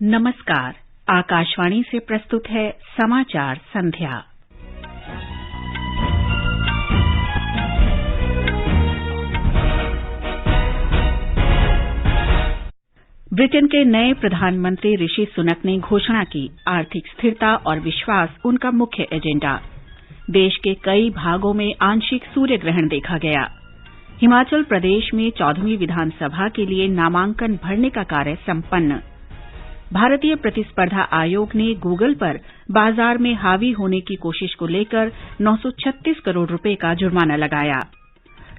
नमस्कार। आकाशवाणी से प्रस्तुत है समाचार संध्या। ब्रिटेन के नए प्रधानमंत्री ऋषि सुनक ने घोषणा की, आर्थिक स्थिरता और विश्वास उनका मुख्य एजेंडा। देश के कई भागों में आंशिक सूर्य ग्रहण देखा गया। हिमाचल प्रदेश में 14वीं विधानसभा के लिए नामांकन भरने का कार्य संपन्न। भारतीय प्रतिस्पर्धा आयोग ने गूगल पर बाजार में हावी होने की कोशिश को लेकर 936 करोड़ रुपए का जुर्माना लगाया।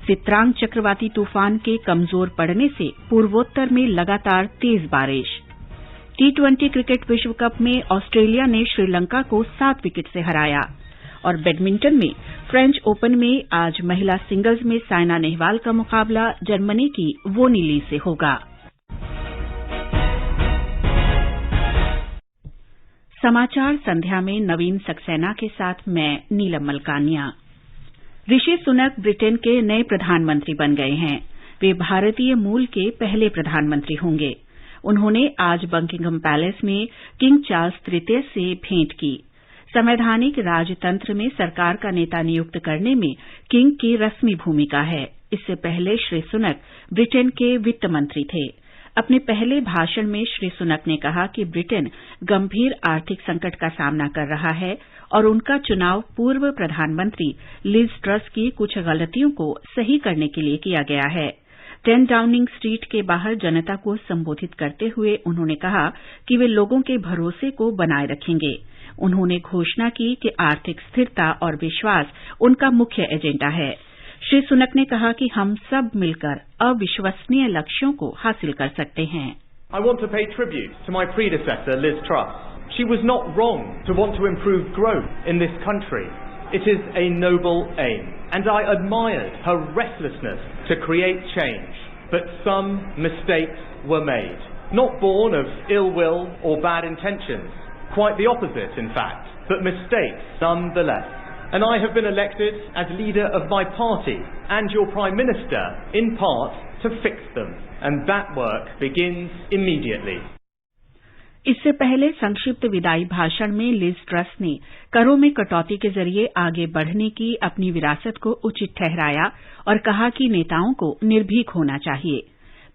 सित्रांग चक्रवाती तूफान के कमजोर पड़ने से पूर्वोत्तर में लगातार तेज बारिश। T20 क्रिकेट विश्व कप में ऑस्ट्रेलिया ने श्रीलंका को 7 विकेट से हराया। और बैडमिंटन में फ्रेंच ओपन में आज महिला सिंगल्स में साइना नेहवाल का मुकाबला जर्मनी की वोनी ली से होगा। समाचार संध्या में नवीन सक्सेना के साथ मैं नीलम मलकानिया। ऋषि सुनक ब्रिटेन के नए प्रधानमंत्री बन गए हैं। वे भारतीय मूल के पहले प्रधानमंत्री होंगे। उन्होंने आज बकिंघम पैलेस में किंग चार्ल्स तृतीय से भेंट की। संवैधानिक राजतंत्र में सरकार का नेता नियुक्त करने में किंग की रस्मी भूमिका है। इससे पहले श्री सुनक ब्रिटेन के वित्त मंत्री थे। अपने पहले भाषण में श्री सुनक ने कहा कि ब्रिटेन गंभीर आर्थिक संकट का सामना कर रहा है और उनका चुनाव पूर्व प्रधानमंत्री लिज ट्रस की कुछ गलतियों को सही करने के लिए किया गया है। 10 डाउनिंग स्ट्रीट के बाहर जनता को संबोधित करते हुए उन्होंने कहा कि वे लोगों के भरोसे को बनाए रखेंगे। उन्होंने घोषणा की कि आर्थिक स्थिरता और विश्वास उनका मुख्य एजेंडा है। श्री सुनक ने कहा कि हम सब मिलकर अविश्वसनीय लक्ष्यों को हासिल कर सकते हैं। I want to pay tribute to my predecessor, Liz Truss. She was not wrong to want to improve growth in this country. It is a noble aim, and I admired her restlessness to create change. But some mistakes were made, not born of ill will or bad intentions. Quite the opposite, in fact, but mistakes nonetheless. And I have been elected as leader of my party and your Prime Minister, in part, to fix them. And that work begins immediately. इससे पहले संक्षिप्त विदाई भाषण में Liz truss ने करों में कटौती के जरिए आगे बढ़ने की अपनी विरासत को उचित ठहराया और कहा कि नेताओं को निर्भीक होना चाहिए।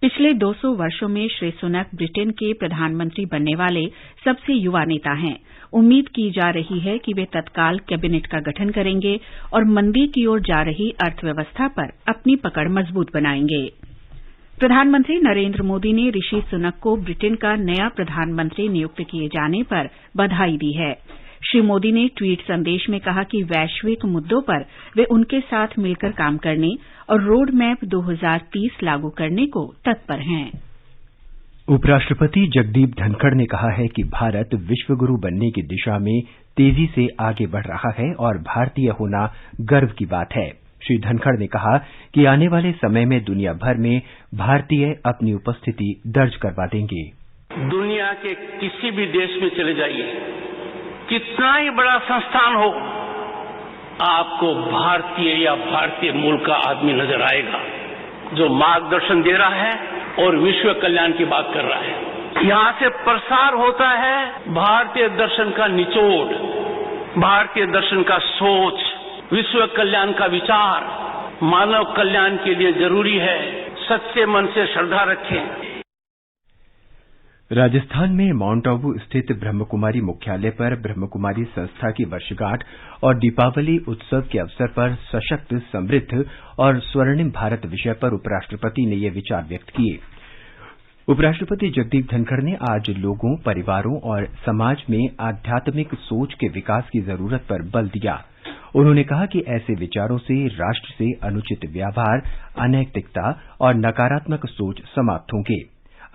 पिछले 200 वर्षों में श्री सुनक ब्रिटेन के प्रधानमंत्री बनने वाले सबसे युवा नेता हैं। उम्मीद की जा रही है कि वे तत्काल कैबिनेट का गठन करेंगे और मंदी की ओर जा रही अर्थव्यवस्था पर अपनी पकड़ मजबूत बनाएंगे। प्रधानमंत्री नरेंद्र मोदी ने ऋषि सुनक को ब्रिटेन का नया प्रधानमंत्री नियुक्त किए जाने पर बधाई दी है। श्री मोदी ने ट्वीट संदेश में कहा कि वैश्विक मुद्दों पर वे उनके साथ मिलकर काम करने और रोड मैप 2030 लागू करने को तत्पर हैं। उपराष्ट्रपति जगदीप धनखड़ ने कहा है कि भारत विश्वगुरु बनने की दिशा में तेजी से आगे बढ़ रहा है और भारतीय होना गर्व की बात है। श्री धनखड़ ने कहा कि आने वाले समय में दुनिया भर में भारतीय अपनी उपस्थिति दर्ज करवा देंगे। दुनिया के किसी भी देश में चले जाइए, कितना ही बड़ा संस्थान हो, आपको भारतीय या भारतीय मूल का आदमी नजर आएगा जो मार्गदर्शन दे रहा है और विश्व कल्याण की बात कर रहा है। यहां से प्रसार होता है भारतीय दर्शन का निचोड़, भारतीय दर्शन का सोच, विश्व कल्याण का विचार। मानव कल्याण के लिए जरूरी है सच्चे मन से श्रद्धा रखें। राजस्थान में माउंट आबू स्थित ब्रह्मकुमारी मुख्यालय पर ब्रह्मकुमारी संस्था की वर्षगांठ और दीपावली उत्सव के अवसर पर सशक्त, समृद्ध और स्वर्णिम भारत विषय पर उपराष्ट्रपति ने ये विचार व्यक्त किए। उपराष्ट्रपति जगदीप धनखड़ ने आज लोगों, परिवारों और समाज में आध्यात्मिक सोच के विकास की जरूरत पर बल दिया। उन्होंने कहा कि ऐसे विचारों से राष्ट्र से अनुचित व्यवहार, अनैतिकता और नकारात्मक सोच समाप्त होंगे।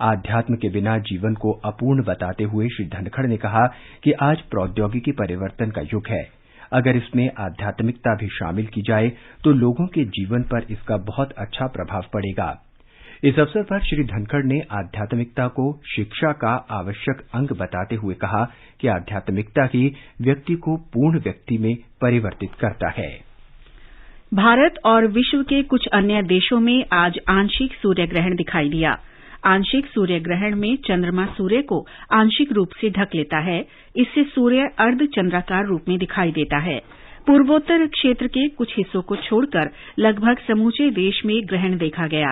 आध्यात्म के बिना जीवन को अपूर्ण बताते हुए श्री धनखड़ ने कहा कि आज प्रौद्योगिकी परिवर्तन का युग है। अगर इसमें आध्यात्मिकता भी शामिल की जाए तो लोगों के जीवन पर इसका बहुत अच्छा प्रभाव पड़ेगा। इस अवसर पर श्री धनखड़ ने आध्यात्मिकता को शिक्षा का आवश्यक अंग बताते हुए कहा कि आध्यात्मिकता ही व्यक्ति को पूर्ण व्यक्ति में परिवर्तित करता है। भारत और विश्व के कुछ अन्य देशों में आज आंशिक सूर्य ग्रहण दिखाई दिया। आंशिक सूर्य ग्रहण में चंद्रमा सूर्य को आंशिक रूप से ढक लेता है। इससे सूर्य अर्धचंद्राकार रूप में दिखाई देता है। पूर्वोत्तर क्षेत्र के कुछ हिस्सों को छोड़कर लगभग समूचे देश में ग्रहण देखा गया।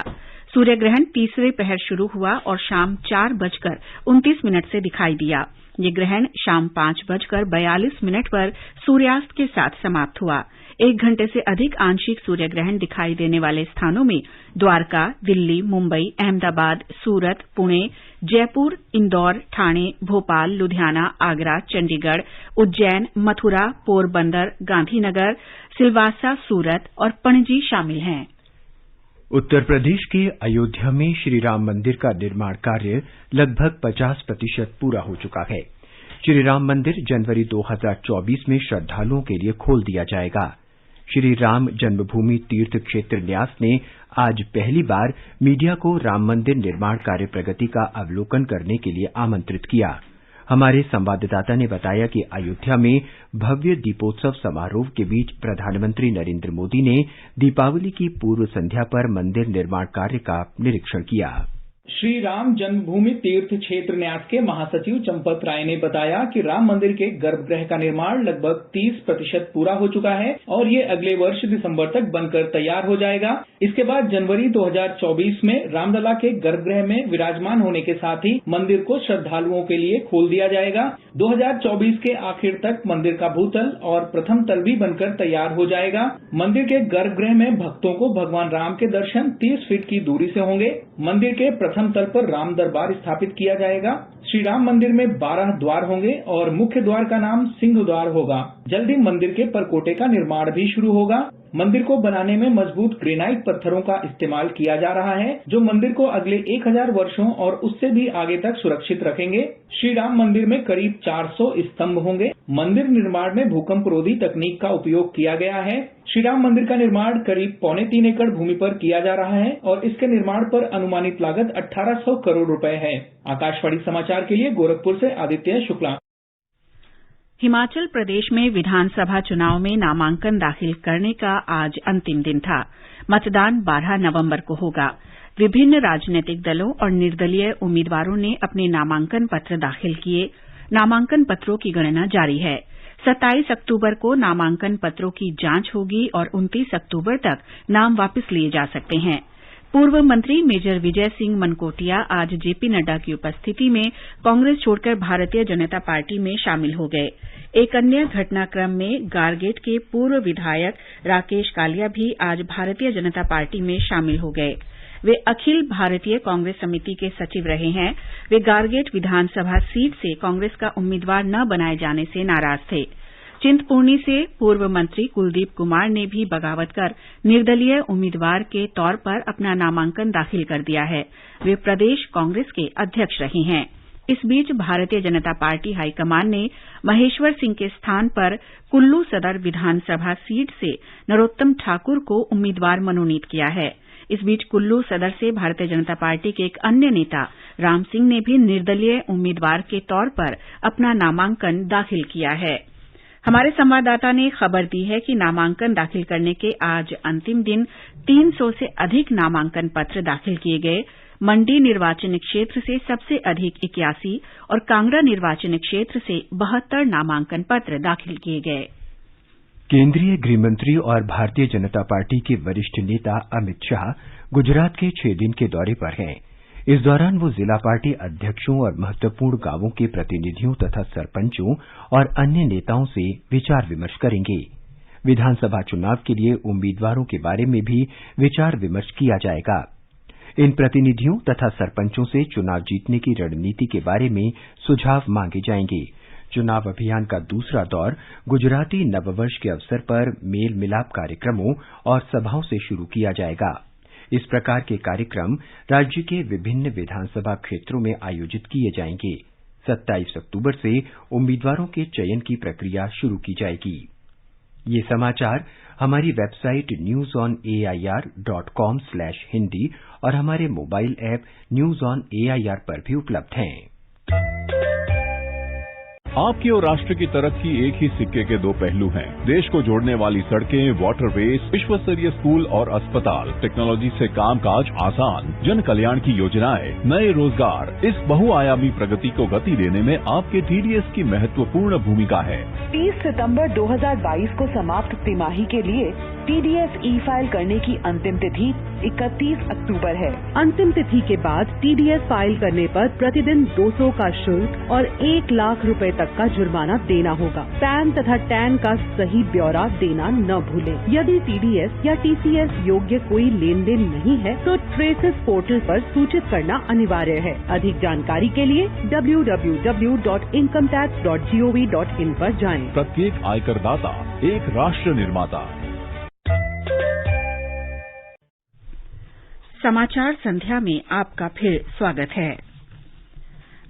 सूर्य ग्रहण तीसरे पहर शुरू हुआ और शाम 4:29 से दिखाई दिया। ये ग्रहण शाम 5:42 पर सूर्यास्त के साथ समाप्त हुआ। 1 घंटे से अधिक आंशिक सूर्य ग्रहण दिखाई देने वाले स्थानों में द्वारका, दिल्ली, मुंबई, अहमदाबाद, सूरत, पुणे, जयपुर, इंदौर, ठाणे, भोपाल, लुधियाना, आगरा, चंडीगढ़, उज्जैन, मथुरा, पोरबंदर, गांधीनगर, सिलवासा, सूरत और पणजी शामिल हैं। उत्तर प्रदेश के अयोध्या में श्री राम मंदिर का निर्माण कार्य लगभग 50% पूरा हो चुका है। श्री राम मंदिर जनवरी 2024 में श्रद्धालुओं के लिए खोल दिया जाएगा। श्री राम जन्मभूमि तीर्थ क्षेत्र न्यास ने आज पहली बार मीडिया को राम मंदिर निर्माण कार्य प्रगति का अवलोकन करने के लिए आमंत्रित किया। हमारे संवाददाता ने बताया कि अयोध्या में भव्य दीपोत्सव समारोह के बीच प्रधानमंत्री नरेंद्र मोदी ने दीपावली की पूर्व संध्या पर मंदिर निर्माण कार्य का निरीक्षण किया। श्री राम जन्मभूमि तीर्थ क्षेत्र न्यास के महासचिव चंपत राय ने बताया कि राम मंदिर के गर्भगृह का निर्माण लगभग 30% पूरा हो चुका है और ये अगले वर्ष दिसंबर तक बनकर तैयार हो जाएगा। इसके बाद जनवरी 2024 में रामलला के गर्भगृह में विराजमान होने के साथ ही मंदिर को श्रद्धालुओं के लिए खोल दिया जाएगा। 2024 के आखिर तक मंदिर का भूतल और प्रथम तल भी बनकर तैयार हो जाएगा। मंदिर के गर्भगृह में भक्तों को भगवान राम के दर्शन 30 फीट की दूरी से होंगे। मंदिर के प्रथम तल पर राम दरबार स्थापित किया जाएगा। श्री राम मंदिर में 12 द्वार होंगे और मुख्य द्वार का नाम सिंह द्वार होगा। जल्द ही मंदिर के परकोटे का निर्माण भी शुरू होगा। मंदिर को बनाने में मजबूत ग्रेनाइट पत्थरों का इस्तेमाल किया जा रहा है, जो मंदिर को अगले 1000 वर्षों और उससे भी आगे तक सुरक्षित रखेंगे। श्री राम मंदिर में करीब 400 स्तंभ होंगे। मंदिर निर्माण में भूकंप रोधी तकनीक का उपयोग किया गया है। श्री राम मंदिर का निर्माण करीब 3.25 एकड़ भूमि पर किया जा रहा है और इसके निर्माण पर अनुमानित लागत 1800 करोड़ रुपए है। आकाशवाणी समाचार के लिए गोरखपुर से आदित्य शुक्ला। हिमाचल प्रदेश में विधानसभा चुनाव में नामांकन दाखिल करने का आज अंतिम दिन था। मतदान 12 नवंबर को होगा। विभिन्न राजनीतिक दलों और निर्दलीय उम्मीदवारों ने अपने नामांकन पत्र दाखिल किए। नामांकन पत्रों की गणना जारी है। 27 अक्टूबर को नामांकन पत्रों की जांच होगी और 29 अक्टूबर तक नाम वापस लिए जा सकते हैं। पूर्व मंत्री मेजर विजय सिंह मनकोटिया आज जेपी नड्डा की उपस्थिति में कांग्रेस छोड़कर भारतीय जनता पार्टी में शामिल हो गए। एक अन्य घटनाक्रम में गारगेट के पूर्व विधायक राकेश कालिया भी आज भारतीय जनता पार्टी में शामिल हो गए। वे अखिल भारतीय कांग्रेस समिति के सचिव रहे हैं। वे गारगेट विधानसभा सीट से कांग्रेस का उम्मीदवार न बनाए जाने से नाराज थे। चिंतपूर्णी से पूर्व मंत्री कुलदीप कुमार ने भी बगावत कर निर्दलीय उम्मीदवार के तौर पर अपना नामांकन दाखिल कर दिया है। वे प्रदेश कांग्रेस के अध्यक्ष रहे हैं। इस बीच भारतीय जनता पार्टी हाईकमान ने महेश्वर सिंह के स्थान पर कुल्लू सदर विधानसभा सीट से नरोत्तम ठाकुर को उम्मीदवार मनोनीत किया है। इस बीच कुल्लू सदर से भारतीय जनता पार्टी के एक अन्य नेता राम सिंह ने भी निर्दलीय उम्मीदवार के तौर पर अपना नामांकन दाखिल किया है। हमारे संवाददाता ने खबर दी है कि नामांकन दाखिल करने के आज अंतिम दिन 300 से अधिक नामांकन पत्र दाखिल किए गए। मंडी निर्वाचन क्षेत्र से सबसे अधिक 81 और कांगड़ा निर्वाचन क्षेत्र से 72 नामांकन पत्र दाखिल किए गए। केंद्रीय गृहमंत्री और भारतीय जनता पार्टी के वरिष्ठ नेता अमित शाह गुजरात के 6 दिन के दौरे पर हैं। इस दौरान वो जिला पार्टी अध्यक्षों और महत्वपूर्ण गांवों के प्रतिनिधियों तथा सरपंचों और अन्य नेताओं से विचार विमर्श करेंगे। विधानसभा चुनाव के लिए उम्मीदवारों के बारे में भी विचार विमर्श किया जाएगा। इन प्रतिनिधियों तथा सरपंचों से चुनाव जीतने की रणनीति के बारे में सुझाव मांगे जाएंगे। चुनाव अभियान का दूसरा दौर गुजराती नववर्ष के अवसर पर मेल मिलाप कार्यक्रमों और सभाओं से शुरू किया जाएगा। इस प्रकार के कार्यक्रम राज्य के विभिन्न विधानसभा क्षेत्रों में आयोजित किए जाएंगे। 27 अक्टूबर से उम्मीदवारों के चयन की प्रक्रिया शुरू की जाएगी। ये समाचार हमारी वेबसाइट newsonair.com/hindi और हमारे mobile app news on AIR पर भी उपलब्ध हैं। आपकी और राष्ट्र की तरक्की एक ही सिक्के के दो पहलू हैं। देश को जोड़ने वाली सड़कें, वाटरवेज, विश्व स्तरीय स्कूल और अस्पताल, टेक्नोलॉजी से कामकाज आसान, जन कल्याण की योजनाएं, नए रोजगार, इस बहुआयामी प्रगति को गति देने में आपके TDS की महत्वपूर्ण भूमिका है। 30 सितंबर 2022 को समाप्त तिमाही के लिए TDS ई-फाइल करने की अंतिम तिथि 31 अक्टूबर है। अंतिम तिथि के बाद TDS फाइल करने पर प्रतिदिन 200 का शुल्क और 1 लाख रुपए तक का जुर्माना देना होगा। पैन तथा टैन का सही ब्यौरा देना न भूलें। यदि TDS या TCS योग्य कोई लेन देन नहीं है तो ट्रेसेस पोर्टल पर सूचित करना अनिवार्य है। अधिक जानकारी के लिए www.incometax.gov.in पर जाएं। प्रत्येक आयकरदाता एक राष्ट्र निर्माता। समाचार संध्या में आपका फिर स्वागत है।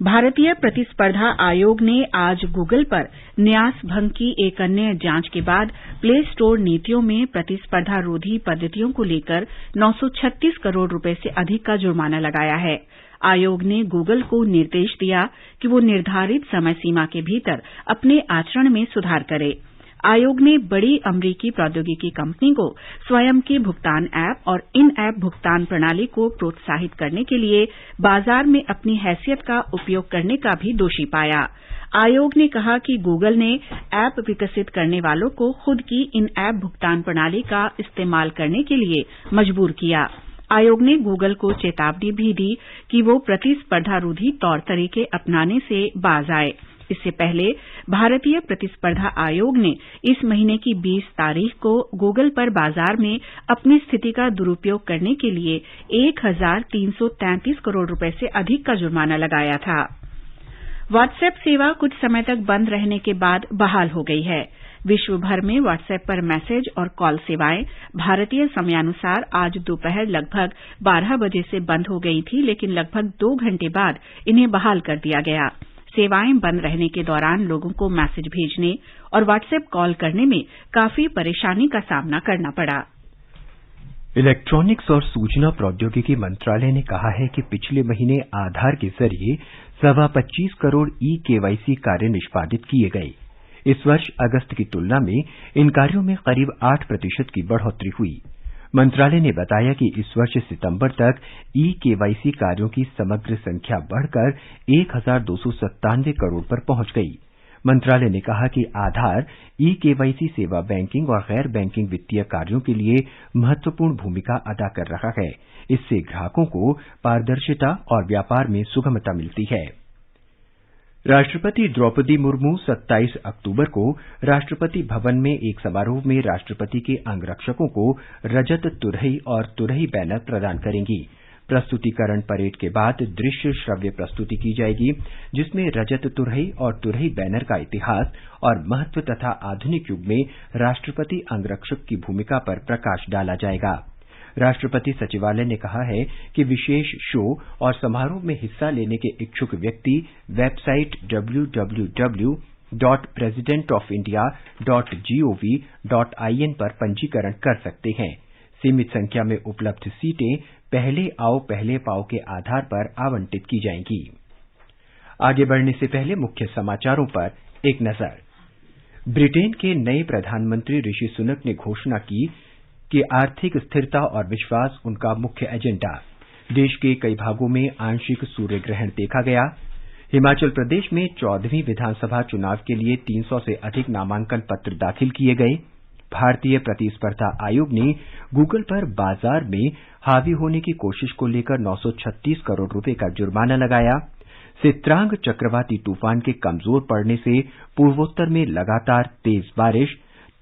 भारतीय प्रतिस्पर्धा आयोग ने आज गूगल पर न्यास भंग की एक अन्य जांच के बाद प्ले स्टोर नीतियों में प्रतिस्पर्धा रोधी पद्धतियों को लेकर 936 करोड़ रुपए से अधिक का जुर्माना लगाया है। आयोग ने गूगल को निर्देश दिया कि वो निर्धारित समय सीमा के भीतर अपने आचरण में सुधार करे। आयोग ने बड़ी अमरीकी प्रौद्योगिकी कंपनी को स्वयं के भुगतान ऐप और इन ऐप भुगतान प्रणाली को प्रोत्साहित करने के लिए बाजार में अपनी हैसियत का उपयोग करने का भी दोषी पाया। आयोग ने कहा कि गूगल ने ऐप विकसित करने वालों को खुद की इन ऐप भुगतान प्रणाली का इस्तेमाल करने के लिए मजबूर किया। आयोग ने गूगल को चेतावनी भी दी कि वो प्रतिस्पर्धा रोधी तौर तरीके अपनाने से बाज आए। इससे पहले भारतीय प्रतिस्पर्धा आयोग ने इस महीने की 20 तारीख को गूगल पर बाजार में अपनी स्थिति का दुरुपयोग करने के लिए 1333 करोड़ रुपए से अधिक का जुर्माना लगाया था। व्हाट्सएप सेवा कुछ समय तक बंद रहने के बाद बहाल हो गई है। विश्व भर में व्हाट्सएप पर मैसेज और कॉल सेवाएं भारतीय समयानुसार आज दोपहर लगभग 12 बजे से बंद हो गई थी, लेकिन लगभग 2 घंटे बाद इन्हें बहाल कर दिया गया। सेवाएं बंद रहने के दौरान लोगों को मैसेज भेजने और व्हाट्सएप कॉल करने में काफी परेशानी का सामना करना पड़ा। इलेक्ट्रॉनिक्स और सूचना प्रौद्योगिकी मंत्रालय ने कहा है कि पिछले महीने आधार के जरिए 25 करोड़ ई-KYC कार्य निष्पादित किए गए। इस वर्ष अगस्त की तुलना में इन कार्यों में करीब 8% की बढ़ोतरी हुई। मंत्रालय ने बताया कि इस वर्ष सितंबर तक ई-KYC कार्यों की समग्र संख्या बढ़कर 1297 करोड़ पर पहुंच गई। मंत्रालय ने कहा कि आधार ई-KYC सेवा बैंकिंग और गैर बैंकिंग वित्तीय कार्यों के लिए महत्वपूर्ण भूमिका अदा कर रहा है। इससे ग्राहकों को पारदर्शिता और व्यापार में सुगमता मिलती है। राष्ट्रपति द्रौपदी मुर्मू 27 अक्टूबर को राष्ट्रपति भवन में एक समारोह में राष्ट्रपति के अंगरक्षकों को रजत तुरही और तुरही बैनर प्रदान करेंगी। प्रस्तुतिकरण परेड के बाद दृश्य श्रव्य प्रस्तुति की जाएगी, जिसमें रजत तुरही और तुरही बैनर का इतिहास और महत्व तथा आधुनिक युग में राष्ट्रपति अंगरक्षक की भूमिका पर प्रकाश डाला जाएगा। राष्ट्रपति सचिवालय ने कहा है कि विशेष शो और समारोह में हिस्सा लेने के इच्छुक व्यक्ति वेबसाइट www.presidentofIndia.gov.in पर पंजीकरण कर सकते हैं। सीमित संख्या में उपलब्ध सीटें पहले आओ पहले पाओ के आधार पर आवंटित की जाएंगी। आगे बढ़ने से पहले मुख्य समाचारों पर एक नजर। ब्रिटेन के नए प्रधानमंत्री ऋषि सुनक ने घोषणा की कि आर्थिक स्थिरता और विश्वास उनका मुख्य एजेंडा। देश के कई भागों में आंशिक सूर्य ग्रहण देखा गया। हिमाचल प्रदेश में 14वीं विधानसभा चुनाव के लिए 300 से अधिक नामांकन पत्र दाखिल किए गए। भारतीय प्रतिस्पर्धा आयोग ने गूगल पर बाजार में हावी होने की कोशिश को लेकर 936 करोड़ रुपए का जुर्माना लगाया। सित्रांग चक्रवाती तूफान के कमजोर पड़ने से पूर्वोत्तर में लगातार तेज बारिश।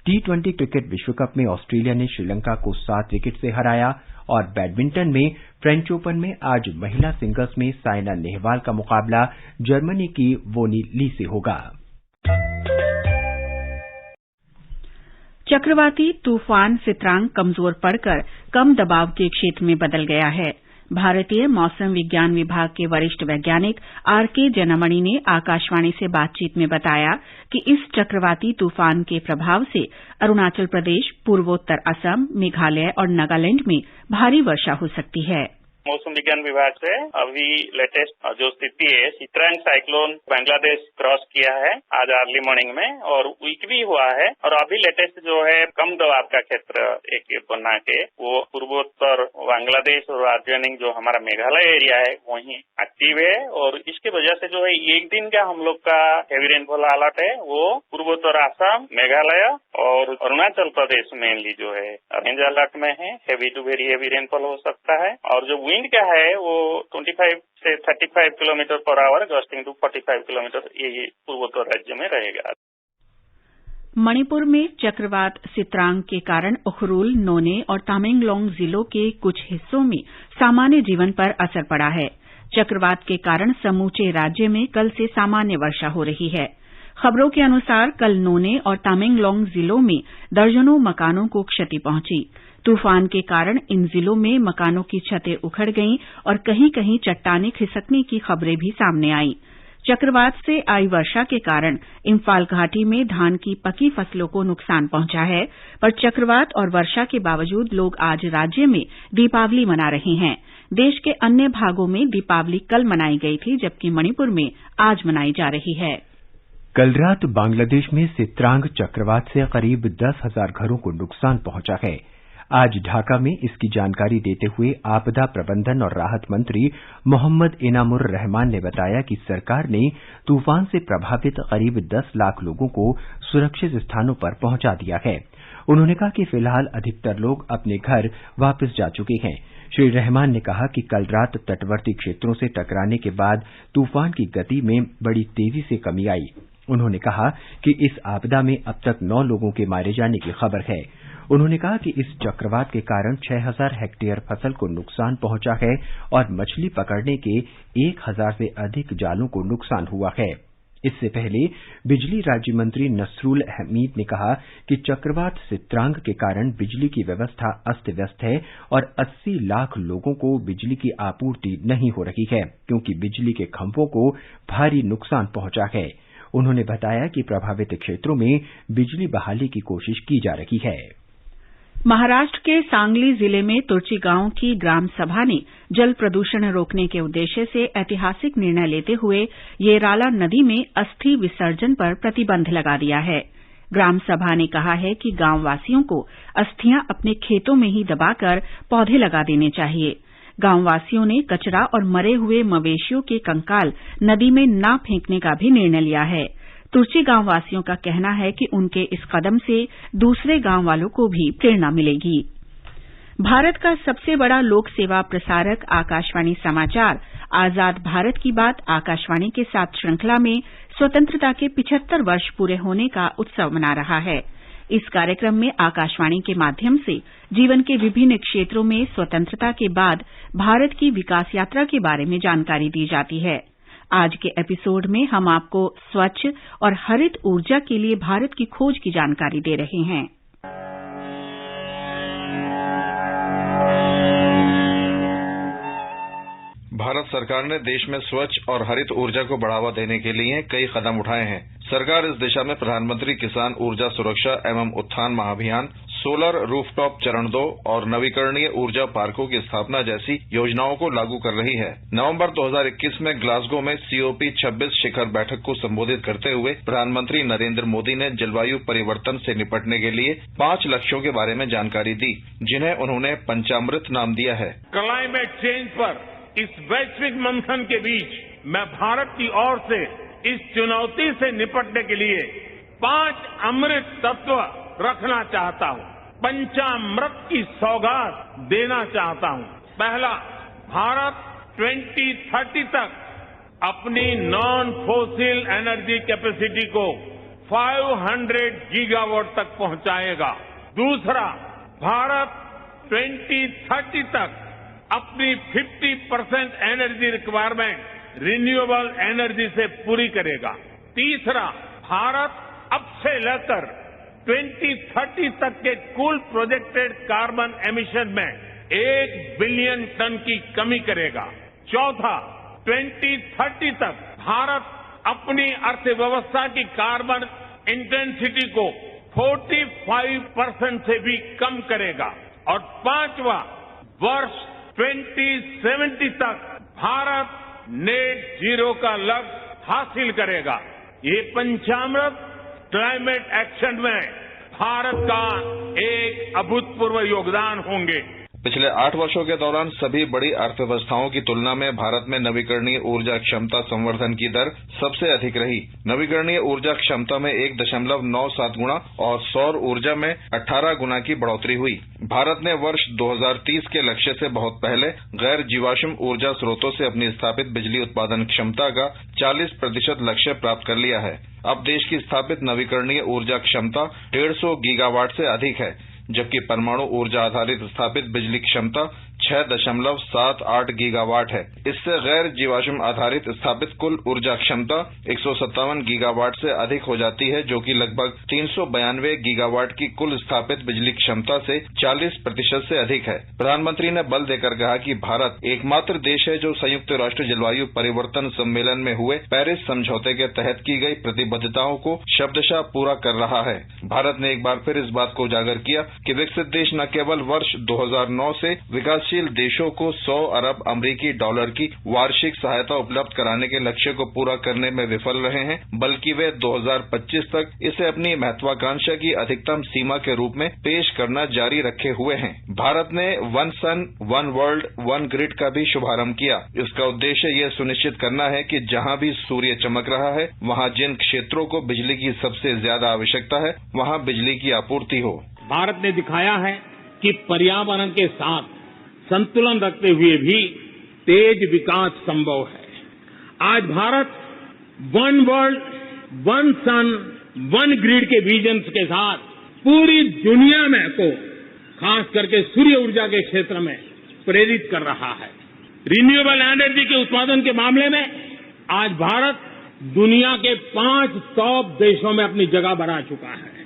T20 क्रिकेट विश्व कप में ऑस्ट्रेलिया ने श्रीलंका को 7 विकेट से हराया। और बैडमिंटन में फ्रेंच ओपन में आज महिला सिंगल्स में साइना नेहवाल का मुकाबला जर्मनी की वोनी ली से होगा। चक्रवाती तूफान सित्रांग कमजोर पड़कर कम दबाव के क्षेत्र में बदल गया है। भारतीय मौसम विज्ञान विभाग के वरिष्ठ वैज्ञानिक आर.के. जनमणि ने आकाशवाणी से बातचीत में बताया कि इस चक्रवाती तूफान के प्रभाव से अरुणाचल प्रदेश, पूर्वोत्तर असम, मेघालय और नागालैंड में भारी वर्षा हो सकती है। मौसम विज्ञान विभाग से अभी लेटेस्ट जो स्थिति है, चित्रांग साइक्लोन बांग्लादेश क्रॉस किया है आज अर्ली मॉर्निंग में और वीक भी हुआ है। और अभी लेटेस्ट जो है कम दबाव का क्षेत्र एक बना के वो पूर्वोत्तर बांग्लादेश और आर्जनिंग जो हमारा मेघालय एरिया है वहीं एक्टिव है। और इसके वजह से जो है एक दिन का हम लोग का हेवी रेनफॉल अलर्ट है वो पूर्वोत्तर आसाम, मेघालय और अरुणाचल प्रदेश मेनली जो है ऑरेंज अलर्ट में है। Heavy to very heavy rainfall हो सकता है और जो विंड का है वो 25 से 35 kilometre per hour gusting to 45 kilometre ये पूर्वोत्तर राज्य में रहेगा। मणिपुर में चक्रवात सित्रांग के कारण उखरुल, नोने और तामेंगलोंग जिलों के कुछ हिस्सों में सामान्य जीवन पर असर पड़ा है। चक्रवात के कारण समूचे राज्य में कल से सामान्य वर्षा हो रही है। खबरों के अनुसार कल नोने और तामेंगलोंग जिलों में दर्जनों मकानों को क्षति पहुंची। तूफान के कारण इन जिलों में मकानों की छतें उखड़ गईं और कहीं कहीं चट्टानें खिसकने की खबरें भी सामने आईं। चक्रवात से आई वर्षा के कारण इम्फाल घाटी में धान की पकी फसलों को नुकसान पहुंचा है, पर चक्रवात और वर्षा के बावजूद लोग आज राज्य में दीपावली मना रहे हैं। देश के अन्य भागों में दीपावली कल मनाई गई थी, जबकि मणिपुर में आज मनाई जा रही है। कल रात बांग्लादेश में सित्रांग चक्रवात से करीब 10,000 घरों को नुकसान पहुंचा है। आज ढाका में इसकी जानकारी देते हुए आपदा प्रबंधन और राहत मंत्री मोहम्मद इनामुर रहमान ने बताया कि सरकार ने तूफान से प्रभावित करीब 10 लाख लोगों को सुरक्षित स्थानों पर पहुंचा दिया है। उन्होंने कहा कि फिलहाल अधिकतर लोग अपने घर वापस जा चुके हैं। श्री रहमान ने कहा कि कल रात तटवर्ती क्षेत्रों से टकराने के बाद तूफान की गति में बड़ी तेजी से कमी आई। उन्होंने कहा कि इस आपदा में अब तक 9 लोगों के मारे जाने की खबर है। उन्होंने कहा कि इस चक्रवात के कारण 6,000 हेक्टेयर फसल को नुकसान पहुंचा है और मछली पकड़ने के 1,000 से अधिक जालों को नुकसान हुआ है। इससे पहले बिजली राज्य मंत्री नसरुल हमीद ने कहा कि चक्रवात सित्रांग के कारण बिजली की व्यवस्था अस्त व्यस्त है और 80 लाख लोगों को बिजली की आपूर्ति नहीं हो रही है, क्योंकि बिजली के खंभों को भारी नुकसान पहुंचा है। उन्होंने बताया कि प्रभावित क्षेत्रों में बिजली बहाली की कोशिश की जा रही है। महाराष्ट्र के सांगली जिले में तुर्ची गांव की ग्राम सभा ने जल प्रदूषण रोकने के उद्देश्य से ऐतिहासिक निर्णय लेते हुए येराला नदी में अस्थि विसर्जन पर प्रतिबंध लगा दिया है। ग्राम सभा ने कहा है कि गांव वासियों को अस्थियां अपने खेतों में ही दबाकर पौधे लगा देने चाहिए। गांव वासियों ने कचरा और मरे हुए मवेशियों के कंकाल नदी में न फेंकने का भी निर्णय लिया है। तुर्ची गांव वासियों का कहना है कि उनके इस कदम से दूसरे गांव वालों को भी प्रेरणा मिलेगी। भारत का सबसे बड़ा लोक सेवा प्रसारक आकाशवाणी समाचार आजाद भारत की बात आकाशवाणी के साथ श्रृंखला में स्वतंत्रता के 75 वर्ष पूरे होने का उत्सव मना रहा है। इस कार्यक्रम में आकाशवाणी के माध्यम से जीवन के विभिन्न क्षेत्रों में स्वतंत्रता के बाद भारत की विकास यात्रा के बारे में जानकारी दी जाती है। आज के एपिसोड में हम आपको स्वच्छ और हरित ऊर्जा के लिए भारत की खोज की जानकारी दे रहे हैं। भारत सरकार ने देश में स्वच्छ और हरित ऊर्जा को बढ़ावा देने के लिए कई कदम उठाए हैं। सरकार इस दिशा में प्रधानमंत्री किसान ऊर्जा सुरक्षा एवं उत्थान महाअभियान, सोलर रूफटॉप चरण 2 और नवीकरणीय ऊर्जा पार्कों की स्थापना जैसी योजनाओं को लागू कर रही है। नवंबर 2021 में ग्लासगो में COP26 शिखर बैठक को संबोधित करते हुए प्रधानमंत्री नरेंद्र मोदी ने जलवायु परिवर्तन से निपटने के लिए 5 लक्ष्यों के बारे में जानकारी दी, जिन्हें उन्होंने पंचामृत नाम दिया है। क्लाइमेट चेंज पर इस वैश्विक मंथन के बीच मैं भारत की ओर से इस चुनौती से निपटने के लिए 5 अमृत तत्व रखना चाहता हूं, पंचामृत की सौगात देना चाहता हूं। पहला, भारत 2030 तक अपनी नॉन फोसिल एनर्जी कैपेसिटी को 500 गीगावाट तक पहुंचाएगा। दूसरा, भारत 2030 तक अपनी 50% एनर्जी रिक्वायरमेंट रिन्यूएबल एनर्जी से पूरी करेगा। तीसरा, भारत अब से लेकर 2030 तक के कुल प्रोजेक्टेड कार्बन एमिशन में 1 बिलियन टन की कमी करेगा। चौथा, 2030 तक भारत अपनी अर्थव्यवस्था की कार्बन इंटेंसिटी को 45% से भी कम करेगा। और पांचवा, वर्ष 2070 तक भारत नेट जीरो का लक्ष्य हासिल करेगा। ये पंचामृत क्लाइमेट एक्शन में भारत का एक अभूतपूर्व योगदान होंगे। पिछले 8 वर्षों के दौरान सभी बड़ी अर्थव्यवस्थाओं की तुलना में भारत में नवीकरणीय ऊर्जा क्षमता संवर्धन की दर सबसे अधिक रही। नवीकरणीय ऊर्जा क्षमता में 1.97 गुना और सौर ऊर्जा में 18 गुना की बढ़ोतरी हुई। भारत ने वर्ष 2030 के लक्ष्य से बहुत पहले गैर जीवाश्म ऊर्जा स्रोतों से अपनी स्थापित बिजली उत्पादन क्षमता का 40% लक्ष्य प्राप्त कर लिया है। अब देश की स्थापित नवीकरणीय ऊर्जा क्षमता 150 गीगावाट से अधिक है, जबकि परमाणु ऊर्जा आधारित स्थापित बिजली क्षमता 6.78 गीगावाट है। इससे गैर जीवाश्म आधारित स्थापित कुल ऊर्जा क्षमता 157 गीगावाट से अधिक हो जाती है, जो कि लगभग 392 गीगावाट की कुल स्थापित बिजली क्षमता से 40% से अधिक है। प्रधानमंत्री ने बल देकर कहा कि भारत एकमात्र देश है जो संयुक्त राष्ट्र जलवायु परिवर्तन सम्मेलन में हुए पेरिस समझौते के तहत की गई प्रतिबद्धताओं को शब्दशः पूरा कर रहा है। भारत ने एक बार फिर इस बात को उजागर किया कि विकसित देश न केवल वर्ष 2009 से विकासशील देशों को 100 अरब अमेरिकी डॉलर की वार्षिक सहायता उपलब्ध कराने के लक्ष्य को पूरा करने में विफल रहे हैं, बल्कि वे 2025 तक इसे अपनी महत्वाकांक्षा की अधिकतम सीमा के रूप में पेश करना जारी रखे हुए हैं। भारत ने वन सन, वन वर्ल्ड, वन ग्रिड का भी शुभारंभ किया। इसका उद्देश्य ये सुनिश्चित करना है कि जहां भी सूर्य चमक रहा है, वहां जिन क्षेत्रों को बिजली की सबसे ज्यादा आवश्यकता है, वहां बिजली की आपूर्ति हो। भारत ने दिखाया है कि पर्यावरण के साथ संतुलन रखते हुए भी तेज विकास संभव है। आज भारत वन वर्ल्ड, वन सन, वन ग्रिड के विजन के साथ पूरी दुनिया में को खास करके सूर्य ऊर्जा के क्षेत्र में प्रेरित कर रहा है। रिन्यूएबल एनर्जी के उत्पादन के मामले में आज भारत दुनिया के 5 टॉप देशों में अपनी जगह बना चुका है।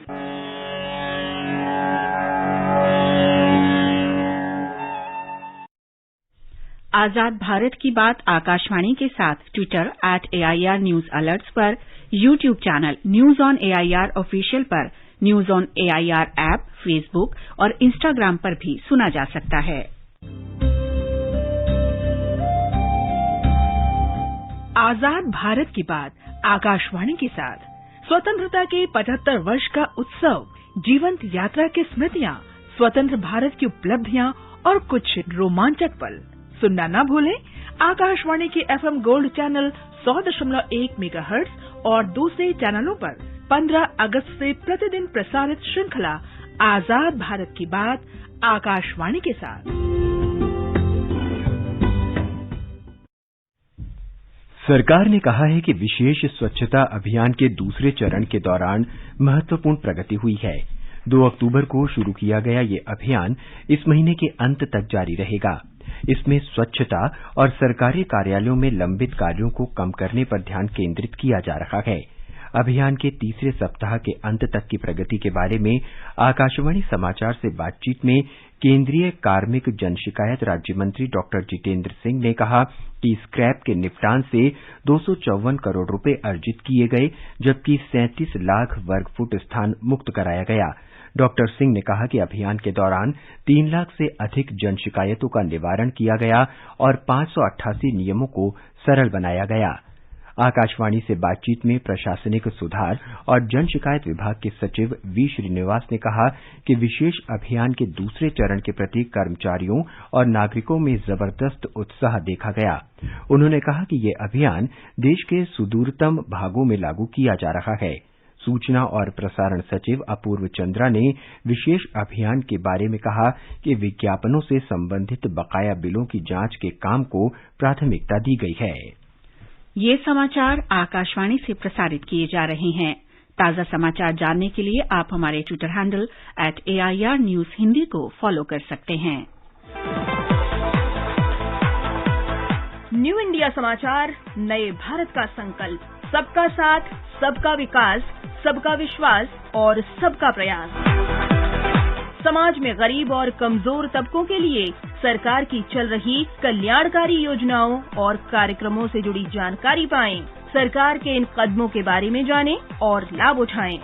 आजाद भारत की बात आकाशवाणी के साथ ट्विटर @AIR न्यूज अलर्ट्स पर, YouTube channel news on AIR official पर, news on AIR app, Facebook और इंस्टाग्राम पर भी सुना जा सकता है। आजाद भारत की बात आकाशवाणी के साथ स्वतंत्रता के 75 वर्ष का उत्सव, जीवंत यात्रा की स्मृतियां, स्वतंत्र भारत की उपलब्धियां और कुछ रोमांचक पल सुनना न भूलें। आकाशवाणी के FM गोल्ड चैनल 100.1 मेगाहर्ट्ज और दूसरे चैनलों पर 15 अगस्त से प्रतिदिन प्रसारित श्रृंखला आजाद भारत की बात आकाशवाणी के साथ। सरकार ने कहा है कि विशेष स्वच्छता अभियान के दूसरे चरण के दौरान महत्वपूर्ण प्रगति हुई है। 2 अक्टूबर को शुरू किया गया ये अभियान इस महीने के अंत तक जारी रहेगा। इसमें स्वच्छता और सरकारी कार्यालयों में लंबित कार्यों को कम करने पर ध्यान केंद्रित किया जा रहा है। अभियान के तीसरे सप्ताह के अंत तक की प्रगति के बारे में आकाशवाणी समाचार से बातचीत में केंद्रीय कार्मिक जन शिकायत राज्य मंत्री डॉक्टर जितेंद्र सिंह ने कहा कि स्क्रैप के निपटान से 254 करोड़ रुपए अर्जित किए गए, जबकि 37 लाख वर्ग फुट स्थान मुक्त कराया गया। डॉक्टर सिंह ने कहा कि अभियान के दौरान 3 लाख से अधिक जन शिकायतों का निवारण किया गया और 588 नियमों को सरल बनाया गया। आकाशवाणी से बातचीत में प्रशासनिक सुधार और जन शिकायत विभाग के सचिव वी श्रीनिवास ने कहा कि विशेष अभियान के दूसरे चरण के प्रति कर्मचारियों और नागरिकों में जबरदस्त उत्साह देखा गया। उन्होंने कहा कि ये अभियान देश के सुदूरतम भागों में लागू किया जा रहा है। सूचना और प्रसारण सचिव अपूर्व चंद्रा ने विशेष अभियान के बारे में कहा कि विज्ञापनों से संबंधित बकाया बिलों की जांच के काम को प्राथमिकता दी गई है। ये समाचार आकाशवाणी से प्रसारित किए जा रहे हैं। ताजा समाचार जानने के लिए आप हमारे Twitter handle @AIR news Hindi को फॉलो कर सकते हैं। न्यू इंडिया समाचार, नए भारत का संकल्प, सबका साथ, सबका विकास, सबका विश्वास और सबका प्रयास। समाज में गरीब और कमजोर तबकों के लिए सरकार की चल रही कल्याणकारी योजनाओं और कार्यक्रमों से जुड़ी जानकारी पाएं। सरकार के इन कदमों के बारे में जानें और लाभ उठाएं।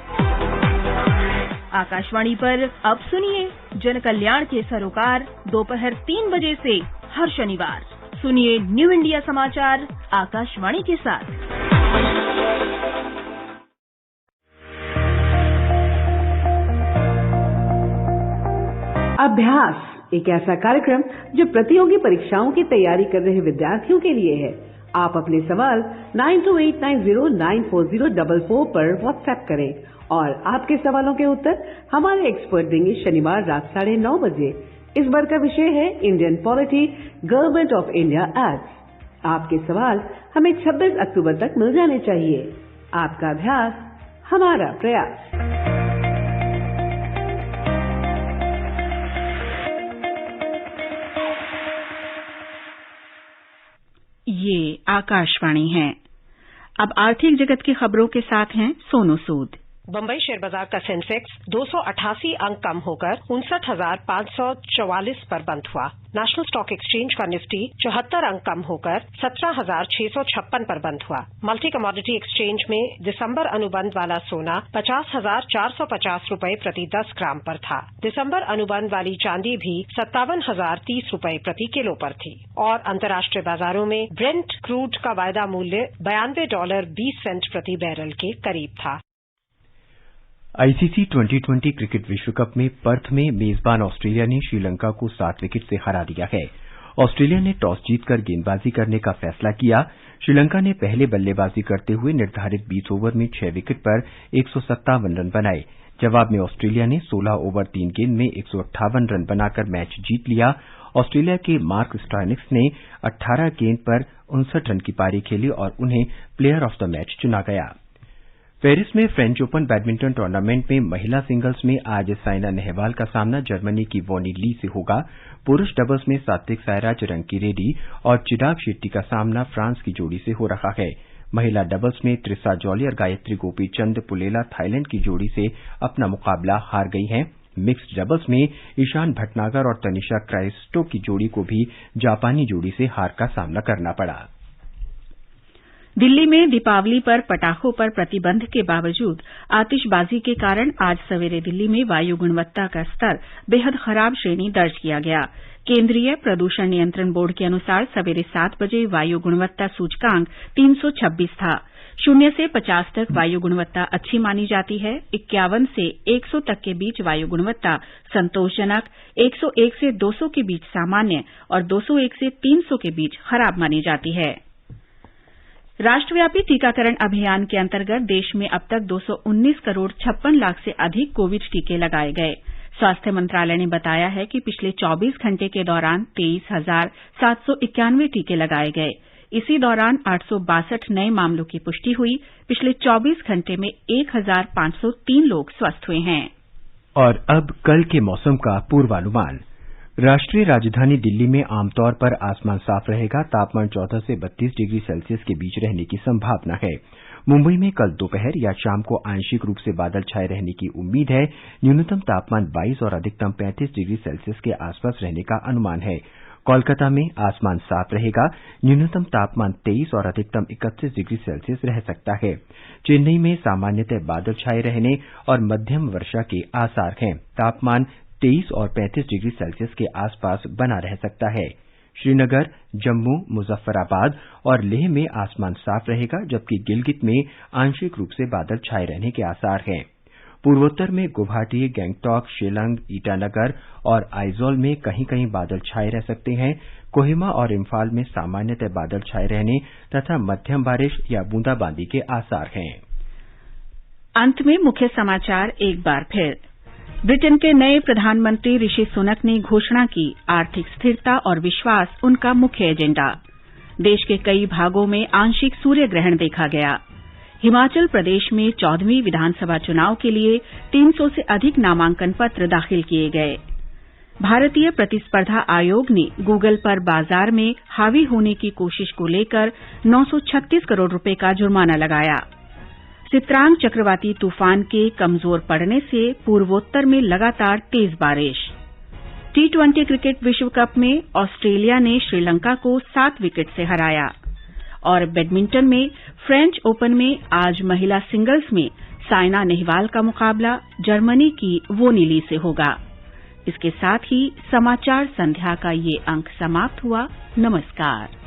आकाशवाणी पर अब सुनिए जन कल्याण के सरोकार दोपहर 3 बजे से हर शनिवार सुनिए न्यू इंडिया समाचार आकाशवाणी के साथ। अभ्यास एक ऐसा कार्यक्रम जो प्रतियोगी परीक्षाओं की तैयारी कर रहे विद्यार्थियों के लिए है। आप अपने सवाल 9289094044 पर व्हाट्सएप करें और आपके सवालों के उत्तर हमारे एक्सपर्ट देंगे शनिवार रात 9:30 बजे। इस बार का विषय है Indian polity, government of India act. आपके सवाल हमें 26 अक्टूबर तक मिल जाने चाहिए। आपका अभ्यास हमारा प्रयास। ये आकाशवाणी है। अब आर्थिक जगत की खबरों के साथ हैं सोनू सूद। बम्बई शेयर बाजार का सेंसेक्स 288 अंक कम होकर 59,544 पर बंद हुआ। नेशनल स्टॉक एक्सचेंज का निफ्टी 74 अंक कम होकर 17,656 पर बंद हुआ। मल्टी कमोडिटी एक्सचेंज में दिसंबर अनुबंध वाला सोना 50,450 रुपए प्रति 10 ग्राम पर था। दिसंबर अनुबंध वाली चांदी भी 57,030 रुपए प्रति किलो पर थी। और अंतर्राष्ट्रीय बाजारों में ब्रेंट क्रूड का वायदा मूल्य $92.20 प्रति बैरल के करीब था। आईसीसी 2020 क्रिकेट विश्व कप में पर्थ में मेजबान ऑस्ट्रेलिया ने श्रीलंका को 7 विकेट से हरा दिया है। ऑस्ट्रेलिया ने टॉस जीतकर गेंदबाजी करने का फैसला किया। श्रीलंका ने पहले बल्लेबाजी करते हुए निर्धारित 20 ओवर में 6 विकेट पर 157 रन बनाए। जवाब में ऑस्ट्रेलिया ने 16 ओवर 3 गेंद में 158 रन बनाकर मैच जीत लिया। ऑस्ट्रेलिया के मार्क स्टोइनिस ने 18 गेंद पर 59 रन की पारी खेली और उन्हें प्लेयर ऑफ द मैच चुना गया। पेरिस में फ्रेंच ओपन बैडमिंटन टूर्नामेंट में महिला सिंगल्स में आज साइना नेहवाल का सामना जर्मनी की वोनी ली से होगा। पुरुष डबल्स में सात्विक साईराज रंकीरेड्डी और चिराग शेट्टी का सामना फ्रांस की जोड़ी से हो रहा है। महिला डबल्स में त्रिसा जॉली और गायत्री गोपीचंद पुलेला थाईलैंड की जोड़ी से अपना मुकाबला हार गई हैं। मिक्स्ड डबल्स में ईशान भटनागर और तनिषा क्राइस्टो की जोड़ी को भी जापानी जोड़ी से हार का सामना करना पड़ा। दिल्ली में दीपावली पर पटाखों पर प्रतिबंध के बावजूद आतिशबाजी के कारण आज सवेरे दिल्ली में वायु गुणवत्ता का स्तर बेहद खराब श्रेणी दर्ज किया गया। केंद्रीय प्रदूषण नियंत्रण बोर्ड के अनुसार सवेरे 7 बजे वायु गुणवत्ता सूचकांक 326 था। 0 से 50 तक वायु गुणवत्ता अच्छी मानी जाती है। 51 से 100 तक के बीच वायु गुणवत्ता संतोषजनक, 101 से 200 के बीच सामान्य और 201 से 300 के बीच खराब मानी जाती है। राष्ट्रव्यापी टीकाकरण अभियान के अंतर्गत देश में अब तक 219 करोड़ 56 लाख से अधिक कोविड टीके लगाए गए। स्वास्थ्य मंत्रालय ने बताया है कि पिछले 24 घंटे के दौरान 23,791 टीके लगाए गए। इसी दौरान 862 नए मामलों की पुष्टि हुई। पिछले 24 घंटे में 1,503 लोग स्वस्थ हुए हैं। और अब कल के मौसम का पूर्वानुमान। राष्ट्रीय राजधानी दिल्ली में आमतौर पर आसमान साफ रहेगा। तापमान 14 से 32 डिग्री सेल्सियस के बीच रहने की संभावना है। मुंबई में कल दोपहर या शाम को आंशिक रूप से बादल छाए रहने की उम्मीद है। न्यूनतम तापमान 22 और अधिकतम 35 डिग्री सेल्सियस के आसपास रहने का अनुमान है। कोलकाता में आसमान साफ रहेगा। न्यूनतम तापमान 23 और अधिकतम 31 डिग्री सेल्सियस रह सकता है। चेन्नई में सामान्यतः बादल छाए रहने और मध्यम वर्षा के आसार हैं। तापमान 23 और 35 डिग्री सेल्सियस के आसपास बना रह सकता है। श्रीनगर, जम्मू, मुजफ्फराबाद और लेह में आसमान साफ रहेगा, जबकि गिलगित में आंशिक रूप से बादल छाए रहने के आसार हैं। पूर्वोत्तर में गुवाहाटी, गैंगटॉक, शिलांग, ईटानगर और आइजोल में कहीं कहीं बादल छाए रह सकते हैं। कोहिमा और इम्फाल में सामान्यतः बादल छाए रहने तथा मध्यम बारिश या बूंदाबांदी के आसार हैं। अंत में मुख्य समाचार एक बार फिर। ब्रिटेन के नए प्रधानमंत्री ऋषि सुनक ने घोषणा की, आर्थिक स्थिरता और विश्वास उनका मुख्य एजेंडा। देश के कई भागों में आंशिक सूर्य ग्रहण देखा गया। हिमाचल प्रदेश में 14वीं विधानसभा चुनाव के लिए 300 से अधिक नामांकन पत्र दाखिल किए गए। भारतीय प्रतिस्पर्धा आयोग ने गूगल पर बाजार में हावी होने की कोशिश को लेकर 936 करोड़ रुपए का जुर्माना लगाया। सित्रांग चक्रवाती तूफान के कमजोर पड़ने से पूर्वोत्तर में लगातार तेज बारिश। T20 क्रिकेट विश्व कप में ऑस्ट्रेलिया ने श्रीलंका को 7 विकेट से हराया। और बैडमिंटन में फ्रेंच ओपन में आज महिला सिंगल्स में साइना नेहवाल का मुकाबला जर्मनी की वोनी ली से होगा। इसके साथ ही समाचार संध्या का ये अंक समाप्त हुआ। नमस्कार।